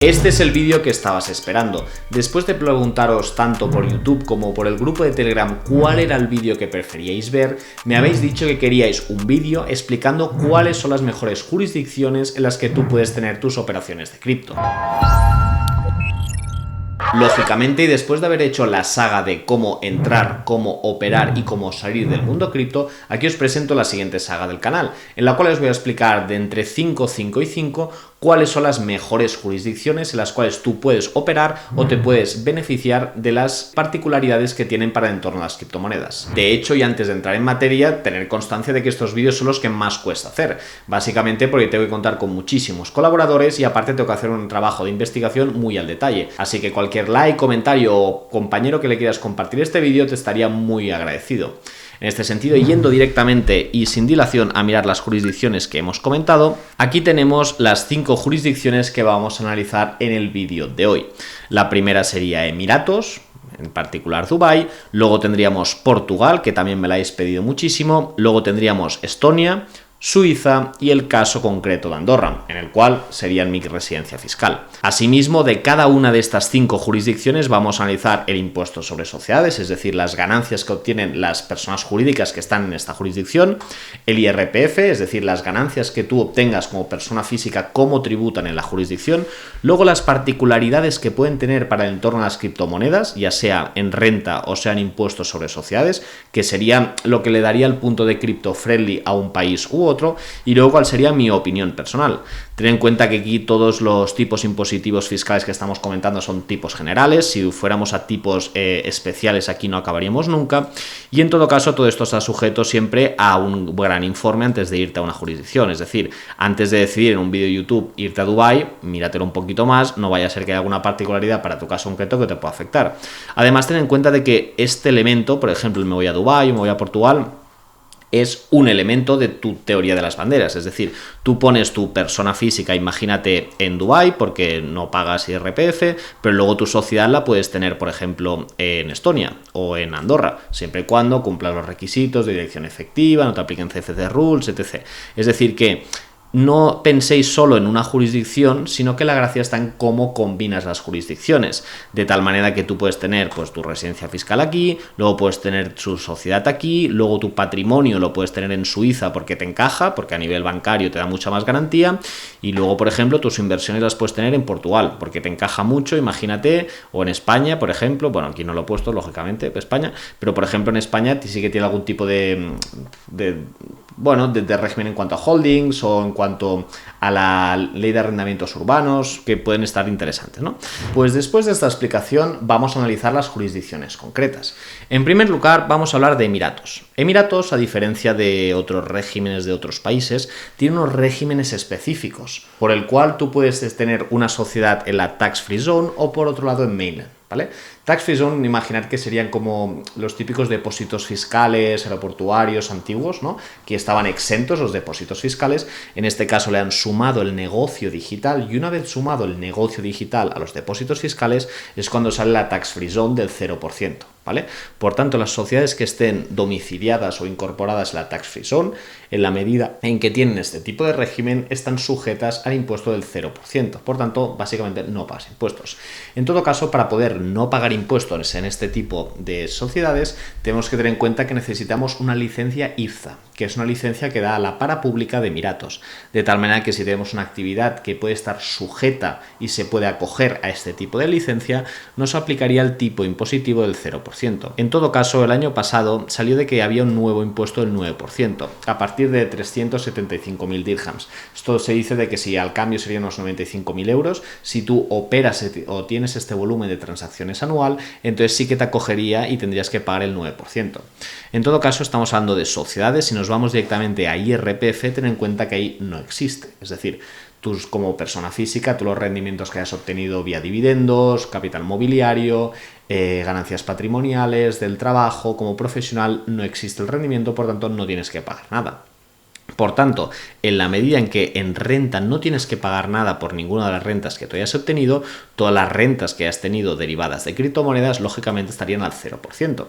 Este es el vídeo que estabas esperando. Después de preguntaros tanto por YouTube como por el grupo de Telegram cuál era el vídeo que preferíais ver, me habéis dicho que queríais un vídeo explicando cuáles son las mejores jurisdicciones en las que tú puedes tener tus operaciones de cripto. Lógicamente, y después de haber hecho la saga de cómo entrar, cómo operar y cómo salir del mundo cripto, aquí os presento la siguiente saga del canal, en la cual os voy a explicar de entre 5, 5 y 5 cuáles son las mejores jurisdicciones en las cuales tú puedes operar o te puedes beneficiar de las particularidades que tienen para el entorno a las criptomonedas. De hecho, y antes de entrar en materia, tener constancia de que estos vídeos son los que más cuesta hacer, básicamente porque tengo que contar con muchísimos colaboradores y aparte tengo que hacer un trabajo de investigación muy al detalle, así que cualquier like, comentario o compañero que le quieras compartir este vídeo te estaría muy agradecido. En este sentido, yendo directamente y sin dilación a mirar las jurisdicciones que hemos comentado, aquí tenemos las 5 jurisdicciones que vamos a analizar en el vídeo de hoy. La primera sería Emiratos, en particular Dubái, luego tendríamos Portugal, que también me la habéis pedido muchísimo, luego tendríamos Estonia, Suiza y el caso concreto de Andorra, en el cual sería mi residencia fiscal. Asimismo, de cada una de estas 5 jurisdicciones vamos a analizar el impuesto sobre sociedades, es decir, las ganancias que obtienen las personas jurídicas que están en esta jurisdicción, el IRPF, es decir, las ganancias que tú obtengas como persona física, cómo tributan en la jurisdicción, luego las particularidades que pueden tener para el entorno a las criptomonedas, ya sea en renta o sea en impuestos sobre sociedades, que sería lo que le daría el punto de cripto friendly a un país u otro, y luego cuál sería mi opinión personal. Ten en cuenta que aquí todos los tipos impositivos fiscales que estamos comentando son tipos generales, si fuéramos a tipos especiales aquí no acabaríamos nunca, y en todo caso todo esto está sujeto siempre a un gran informe antes de irte a una jurisdicción, es decir, antes de decidir en un vídeo de YouTube irte a Dubái, míratelo un poquito más, no vaya a ser que haya alguna particularidad para tu caso concreto que te pueda afectar. Además, ten en cuenta de que este elemento, por ejemplo, me voy a Dubái o me voy a Portugal, es un elemento de tu teoría de las banderas, es decir, tú pones tu persona física, imagínate en Dubái porque no pagas IRPF, pero luego tu sociedad la puedes tener, por ejemplo, en Estonia o en Andorra, siempre y cuando cumplas los requisitos de dirección efectiva, no te apliquen CFC Rules, etc. Es decir que no penséis solo en una jurisdicción, sino que la gracia está en cómo combinas las jurisdicciones, de tal manera que tú puedes tener pues tu residencia fiscal aquí, luego puedes tener tu sociedad aquí, luego tu patrimonio lo puedes tener en Suiza porque te encaja, porque a nivel bancario te da mucha más garantía, y luego, por ejemplo, tus inversiones las puedes tener en Portugal, porque te encaja mucho, imagínate, o en España, por ejemplo, bueno, aquí no lo he puesto, lógicamente, España, pero por ejemplo en España sí que tiene algún tipo de régimen en cuanto a holdings o en cuanto a la ley de arrendamientos urbanos que pueden estar interesantes, ¿no? Pues después de esta explicación vamos a analizar las jurisdicciones concretas. En primer lugar vamos a hablar de Emiratos. Emiratos, a diferencia de otros regímenes de otros países, tiene unos regímenes específicos por el cual tú puedes tener una sociedad en la tax free zone o por otro lado en mainland, ¿vale? Tax free zone, imaginad que serían como los típicos depósitos fiscales aeroportuarios antiguos, ¿no? Que estaban exentos los depósitos fiscales. En este caso le han sumado el negocio digital, y una vez sumado el negocio digital a los depósitos fiscales es cuando sale la tax free zone del 0%, ¿vale? Por tanto, las sociedades que estén domiciliadas o incorporadas en la tax free zone, en la medida en que tienen este tipo de régimen, están sujetas al impuesto del 0%. Por tanto, básicamente no pagas impuestos. En todo caso, para poder no pagar impuestos en este tipo de sociedades, tenemos que tener en cuenta que necesitamos una licencia IFTA, que es una licencia que da a la Parapública de Emiratos, de tal manera que si tenemos una actividad que puede estar sujeta y se puede acoger a este tipo de licencia, nos aplicaría el tipo impositivo del 0%. En todo caso, el año pasado salió de que había un nuevo impuesto del 9%, a partir de 375.000 dirhams. Esto se dice de que si al cambio serían unos 95.000 euros, si tú operas o tienes este volumen de transacciones anual, entonces sí que te acogería y tendrías que pagar el 9%. En todo caso, estamos hablando de sociedades. Si nos vamos directamente a IRPF, ten en cuenta que ahí no existe. Es decir, tú como persona física, tú los rendimientos que hayas obtenido vía dividendos, capital mobiliario, ganancias patrimoniales del trabajo, como profesional no existe el rendimiento, por tanto no tienes que pagar nada. Por tanto, en la medida en que en renta no tienes que pagar nada por ninguna de las rentas que tú hayas obtenido, todas las rentas que hayas tenido derivadas de criptomonedas lógicamente estarían al 0%.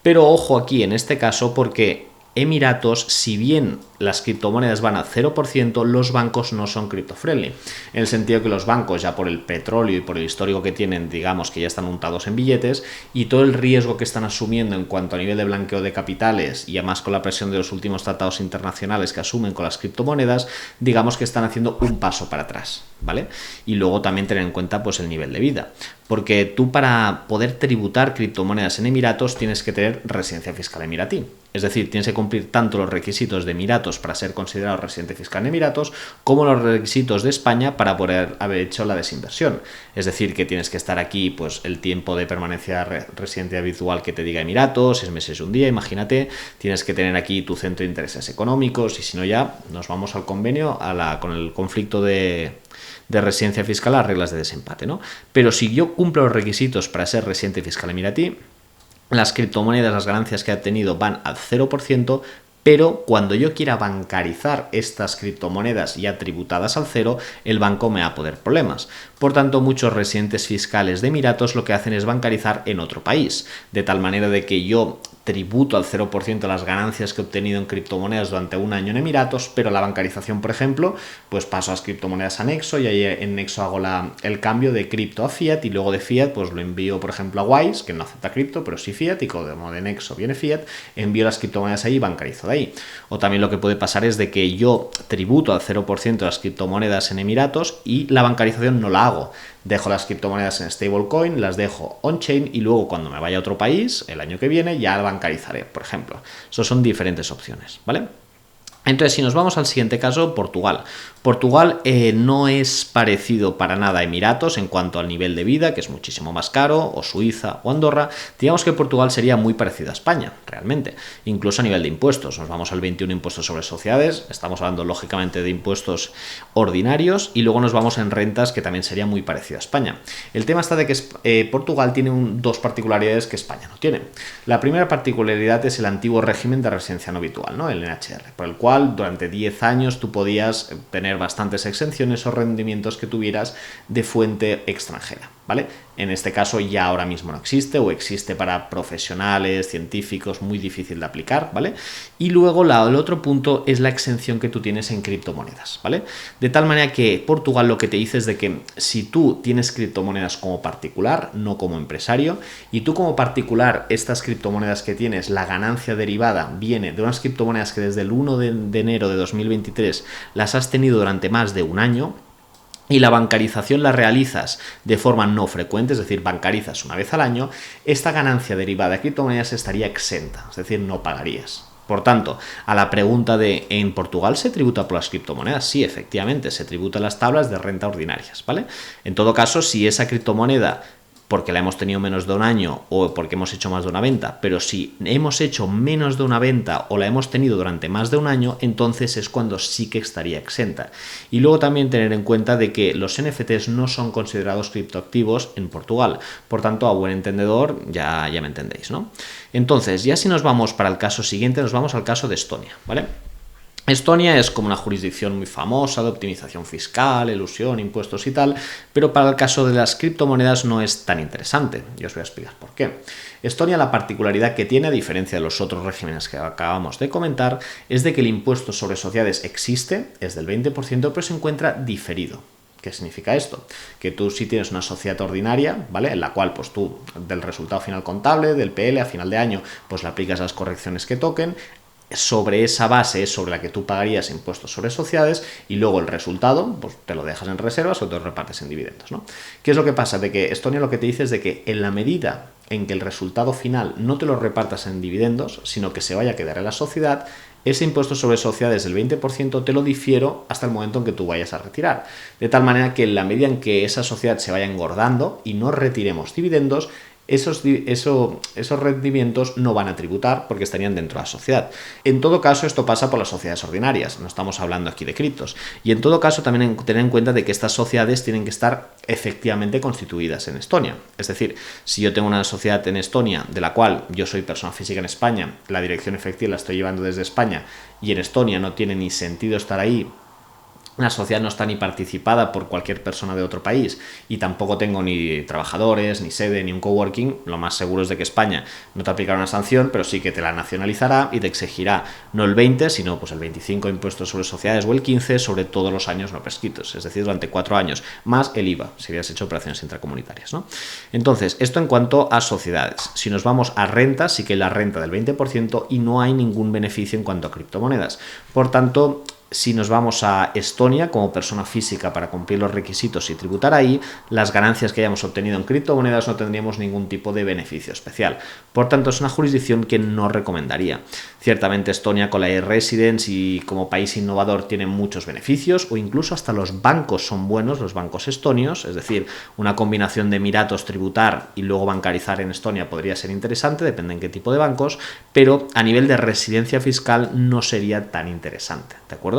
Pero ojo aquí en este caso porque Emiratos, si bien las criptomonedas van al 0%, los bancos no son cripto-friendly. En el sentido que los bancos, ya por el petróleo y por el histórico que tienen, digamos que ya están untados en billetes, y todo el riesgo que están asumiendo en cuanto a nivel de blanqueo de capitales, y además con la presión de los últimos tratados internacionales que asumen con las criptomonedas, digamos que están haciendo un paso para atrás, ¿vale? Y luego también tener en cuenta pues el nivel de vida. Porque tú, para poder tributar criptomonedas en Emiratos, tienes que tener residencia fiscal emiratí. Es decir, tienes que cumplir tanto los requisitos de Emiratos para ser considerado residente fiscal en Emiratos, como los requisitos de España para poder haber hecho la desinversión. Es decir, que tienes que estar aquí pues el tiempo de permanencia residente habitual que te diga Emiratos, 6 meses y un día, imagínate. Tienes que tener aquí tu centro de intereses económicos, y si no, ya nos vamos al convenio con el conflicto de residencia fiscal, las reglas de desempate, ¿no? Pero si yo cumplo los requisitos para ser residente fiscal emiratí, las criptomonedas, las ganancias que he obtenido van al 0%, pero cuando yo quiera bancarizar estas criptomonedas ya tributadas al 0, el banco me va a poner problemas. Por tanto, muchos residentes fiscales de Emiratos lo que hacen es bancarizar en otro país, de tal manera de que yo tributo al 0% las ganancias que he obtenido en criptomonedas durante un año en Emiratos, pero la bancarización, por ejemplo, pues paso a las criptomonedas a Nexo, y ahí en Nexo hago el cambio de cripto a fiat, y luego de fiat pues lo envío, por ejemplo, a Wise, que no acepta cripto, pero sí fiat, y como de Nexo viene fiat, envío las criptomonedas ahí y bancarizo de ahí. O también lo que puede pasar es de que yo tributo al 0% las criptomonedas en Emiratos y la bancarización no la hago. Dejo las criptomonedas en stablecoin, las dejo on-chain, y luego cuando me vaya a otro país, el año que viene, ya la bancarizaré, por ejemplo. Esas son diferentes opciones, ¿vale? Entonces, si nos vamos al siguiente caso, Portugal. Portugal no es parecido para nada a Emiratos en cuanto al nivel de vida, que es muchísimo más caro, o Suiza o Andorra. Digamos que Portugal sería muy parecido a España, realmente, incluso a nivel de impuestos. Nos vamos al 21 impuestos sobre sociedades, estamos hablando lógicamente de impuestos ordinarios, y luego nos vamos en rentas, que también sería muy parecido a España. El tema está de que Portugal tiene dos particularidades que España no tiene. La primera particularidad es el antiguo régimen de residencia no habitual, ¿no? El NHR, por el cual durante 10 años tú podías tener bastantes exenciones o rendimientos que tuvieras de fuente extranjera, ¿vale? En este caso ya ahora mismo no existe, o existe para profesionales, científicos, muy difícil de aplicar, ¿vale? Y luego el otro punto es la exención que tú tienes en criptomonedas, ¿vale? De tal manera que Portugal lo que te dice es de que si tú tienes criptomonedas como particular, no como empresario, y tú como particular, estas criptomonedas que tienes, la ganancia derivada viene de unas criptomonedas que desde el 1 de enero de 2023 las has tenido durante más de un año, y la bancarización la realizas de forma no frecuente, es decir, bancarizas una vez al año, esta ganancia derivada de criptomonedas estaría exenta, es decir, no pagarías. Por tanto, a la pregunta de ¿en Portugal se tributa por las criptomonedas? Sí, efectivamente, se tributan las tablas de renta ordinarias, ¿vale? En todo caso, si esa criptomoneda, porque la hemos tenido menos de un año o porque hemos hecho más de una venta, pero si hemos hecho menos de una venta o la hemos tenido durante más de un año, entonces es cuando sí que estaría exenta. Y luego también tener en cuenta de que los NFTs no son considerados criptoactivos en Portugal, por tanto, a buen entendedor, ya me entendéis, ¿no? Entonces, ya si nos vamos para el caso siguiente, nos vamos al caso de Estonia, ¿vale? Estonia es como una jurisdicción muy famosa de optimización fiscal, elusión, impuestos y tal, pero para el caso de las criptomonedas no es tan interesante. Yo os voy a explicar por qué. Estonia, la particularidad que tiene, a diferencia de los otros regímenes que acabamos de comentar, es de que el impuesto sobre sociedades existe, es del 20%, pero se encuentra diferido. ¿Qué significa esto? Que tú sí tienes una sociedad ordinaria, ¿vale? En la cual pues tú, del resultado final contable, del PL a final de año, pues le aplicas las correcciones que toquen. Sobre esa base es sobre la que tú pagarías impuestos sobre sociedades, y luego el resultado pues te lo dejas en reservas o te lo repartes en dividendos, ¿no? ¿Qué es lo que pasa? De que Estonia lo que te dice es de que en la medida en que el resultado final no te lo repartas en dividendos, sino que se vaya a quedar en la sociedad, ese impuesto sobre sociedades del 20% te lo difiero hasta el momento en que tú vayas a retirar. De tal manera que en la medida en que esa sociedad se vaya engordando y no retiremos dividendos, esos rendimientos no van a tributar porque estarían dentro de la sociedad. En todo caso, esto pasa por las sociedades ordinarias, no estamos hablando aquí de criptos. Y en todo caso, también tener en cuenta de que estas sociedades tienen que estar efectivamente constituidas en Estonia. Es decir, si yo tengo una sociedad en Estonia, de la cual yo soy persona física en España, la dirección efectiva la estoy llevando desde España, y en Estonia no tiene ni sentido estar ahí, La sociedad no está ni participada por cualquier persona de otro país y tampoco tengo ni trabajadores, ni sede, ni un coworking. Lo más seguro es de que España no te aplicará una sanción, pero sí que te la nacionalizará y te exigirá no el 20, sino pues el 25 impuestos sobre sociedades o el 15 sobre todos los años no prescritos, es decir, durante 4 años, más el IVA, si hubieras hecho operaciones intracomunitarias, ¿no? Entonces, esto en cuanto a sociedades. Si nos vamos a rentas, sí que hay la renta del 20% y no hay ningún beneficio en cuanto a criptomonedas. Por tanto, si nos vamos a Estonia como persona física para cumplir los requisitos y tributar ahí, las ganancias que hayamos obtenido en criptomonedas no tendríamos ningún tipo de beneficio especial. Por tanto, es una jurisdicción que no recomendaría. Ciertamente Estonia con la e-residence y como país innovador tiene muchos beneficios, o incluso hasta los bancos son buenos, los bancos estonios, es decir, una combinación de Emiratos, tributar y luego bancarizar en Estonia podría ser interesante, depende en qué tipo de bancos, pero a nivel de residencia fiscal no sería tan interesante, ¿de acuerdo?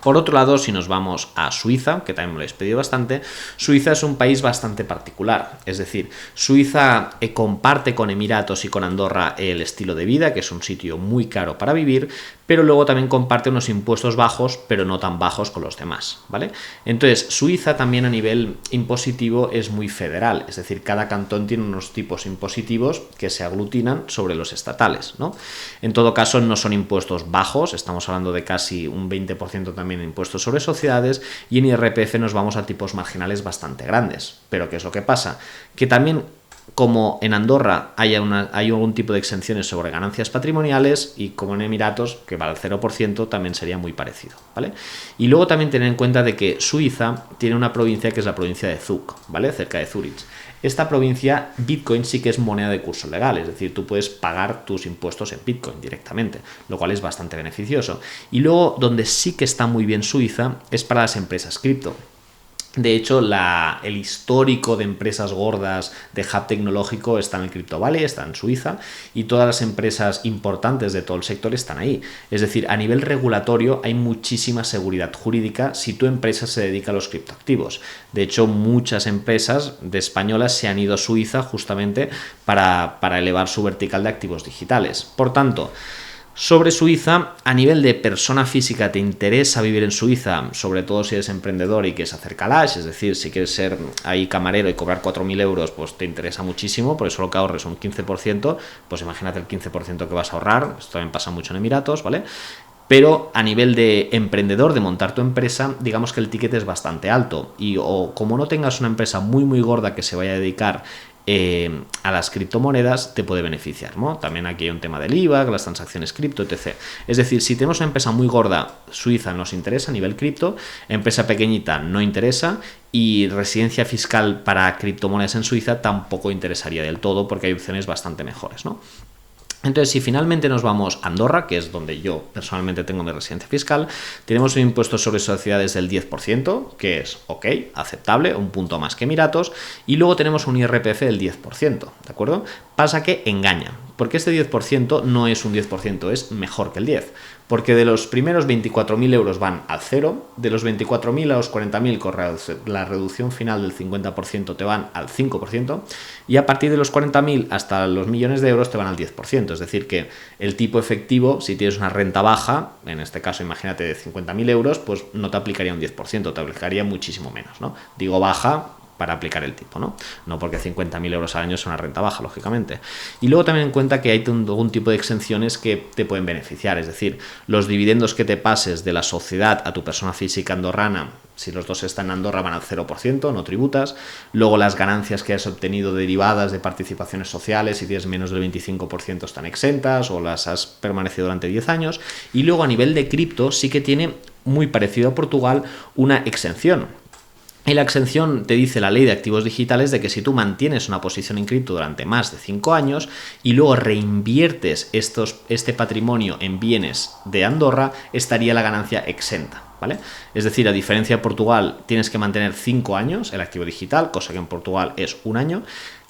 Por otro lado, si nos vamos a Suiza, que también me lo habéis pedido bastante, Suiza es un país bastante particular. Es decir, Suiza comparte con Emiratos y con Andorra el estilo de vida, que es un sitio muy caro para vivir, pero luego también comparte unos impuestos bajos, pero no tan bajos con los demás, ¿vale? Entonces, Suiza también a nivel impositivo es muy federal, es decir, cada cantón tiene unos tipos impositivos que se aglutinan sobre los estatales, ¿no? En todo caso, no son impuestos bajos, estamos hablando de casi un 20% también en impuestos sobre sociedades, y en IRPF nos vamos a tipos marginales bastante grandes. Pero ¿qué es lo que pasa? Que también, como en Andorra hay algún tipo de exenciones sobre ganancias patrimoniales, y como en Emiratos, que va al 0%, también sería muy parecido, ¿vale? Y luego también tener en cuenta de que Suiza tiene una provincia que es la provincia de Zug, ¿vale? Cerca de Zurich. Esta provincia, Bitcoin sí que es moneda de curso legal, es decir, tú puedes pagar tus impuestos en Bitcoin directamente, lo cual es bastante beneficioso. Y luego, donde sí que está muy bien Suiza, es para las empresas cripto. De hecho, el histórico de empresas gordas de hub tecnológico está en el Crypto Valley, está en Suiza, y todas las empresas importantes de todo el sector están ahí. Es decir, a nivel regulatorio hay muchísima seguridad jurídica si tu empresa se dedica a los criptoactivos. De hecho, muchas empresas de españolas se han ido a Suiza justamente para elevar su vertical de activos digitales. Por tanto, sobre Suiza, a nivel de persona física, ¿te interesa vivir en Suiza? Sobre todo si eres emprendedor y quieres hacer calash, es decir, si quieres ser ahí camarero y cobrar 4.000 euros, pues te interesa muchísimo, por eso lo que ahorres un 15%, pues imagínate el 15% que vas a ahorrar, esto también pasa mucho en Emiratos, ¿vale? Pero a nivel de emprendedor, de montar tu empresa, digamos que el ticket es bastante alto, y o como no tengas una empresa muy muy gorda que se vaya a dedicar a las criptomonedas, te puede beneficiar, ¿no? También aquí hay un tema del IVA, las transacciones cripto, etc. Es decir, si tenemos una empresa muy gorda, Suiza nos interesa a nivel cripto, empresa pequeñita no interesa, y residencia fiscal para criptomonedas en Suiza tampoco interesaría del todo, porque hay opciones bastante mejores, ¿no? Entonces, si finalmente nos vamos a Andorra, que es donde yo personalmente tengo mi residencia fiscal, tenemos un impuesto sobre sociedades del 10%, que es ok, aceptable, un punto más que Emiratos, y luego tenemos un IRPF del 10%, ¿de acuerdo? Pasa que engaña, porque este 10% no es un 10%, es mejor que el 10%, porque de los primeros 24.000 euros van al 0, de los 24.000 a los 40.000 con la reducción final del 50% te van al 5%, y a partir de los 40.000 hasta los millones de euros te van al 10%, es decir que el tipo efectivo, si tienes una renta baja, en este caso imagínate de 50.000 euros, pues no te aplicaría un 10%, te aplicaría muchísimo menos, ¿no? Digo baja para aplicar el tipo, ¿no? No porque 50.000 euros al año es una renta baja, lógicamente. Y luego también en cuenta que hay algún tipo de exenciones que te pueden beneficiar, es decir, los dividendos que te pases de la sociedad a tu persona física andorrana, si los dos están en Andorra, van al 0%, no tributas. Luego las ganancias que has obtenido derivadas de participaciones sociales, si tienes menos del 25%, están exentas o las has permanecido durante 10 años. Y luego a nivel de cripto sí que tiene, muy parecido a Portugal, una exención. Y la exención te dice la ley de activos digitales de que si tú mantienes una posición en cripto durante más de 5 años y luego reinviertes este patrimonio en bienes de Andorra, estaría la ganancia exenta, ¿vale? Es decir, a diferencia de Portugal, tienes que mantener 5 años el activo digital, cosa que en Portugal es 1 año.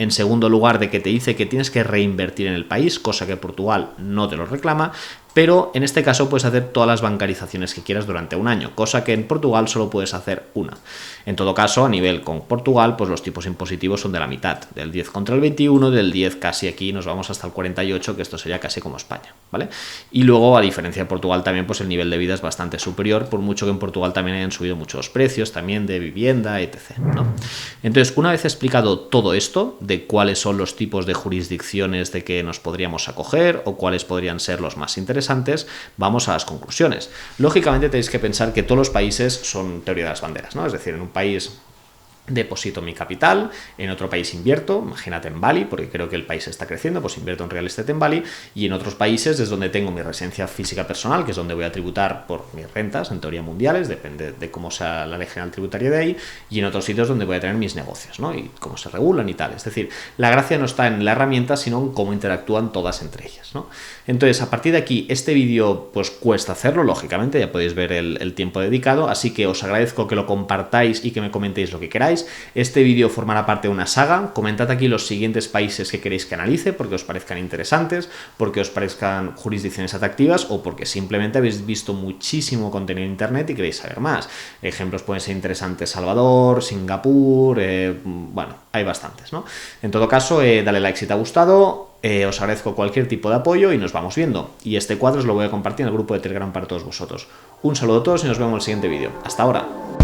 En segundo lugar, de que te dice que tienes que reinvertir en el país, cosa que Portugal no te lo reclama, pero en este caso puedes hacer todas las bancarizaciones que quieras durante un año, cosa que en Portugal solo puedes hacer una. En todo caso, a nivel con Portugal, pues los tipos impositivos son de la mitad, del 10 contra el 21, del 10 casi aquí nos vamos hasta el 48, que esto sería casi como España, ¿vale? Y luego, a diferencia de Portugal también, pues el nivel de vida es bastante superior, por mucho que en Portugal también hayan subido muchos precios, también de vivienda, etc., ¿no? Entonces, una vez explicado todo esto, de cuáles son los tipos de jurisdicciones de que nos podríamos acoger o cuáles podrían ser los más interesantes, vamos a las conclusiones. Lógicamente tenéis que pensar que todos los países son teoría de las banderas, ¿no? Es decir, en un país deposito mi capital, en otro país invierto, imagínate en Bali, porque creo que el país está creciendo, pues invierto en real estate en Bali, y en otros países es donde tengo mi residencia física personal, que es donde voy a tributar por mis rentas, en teoría mundiales, depende de cómo sea la ley general tributaria de ahí, y en otros sitios donde voy a tener mis negocios, ¿no? Y cómo se regulan y tal. Es decir, la gracia no está en la herramienta, sino en cómo interactúan todas entre ellas, ¿no? Entonces, a partir de aquí, este vídeo pues cuesta hacerlo, lógicamente, ya podéis ver el tiempo dedicado, así que os agradezco que lo compartáis y que me comentéis lo que queráis. Este vídeo formará parte de una saga. Comentad aquí los siguientes países que queréis que analice, porque os parezcan interesantes, porque os parezcan jurisdicciones atractivas o porque simplemente habéis visto muchísimo contenido en internet y queréis saber más. Ejemplos pueden ser interesantes: Salvador, Singapur, bueno, hay bastantes, ¿no? En todo caso, dale like si te ha gustado. Os agradezco cualquier tipo de apoyo y nos vamos viendo. Y este cuadro os lo voy a compartir en el grupo de Telegram para todos vosotros. Un saludo a todos y nos vemos en el siguiente vídeo. Hasta ahora.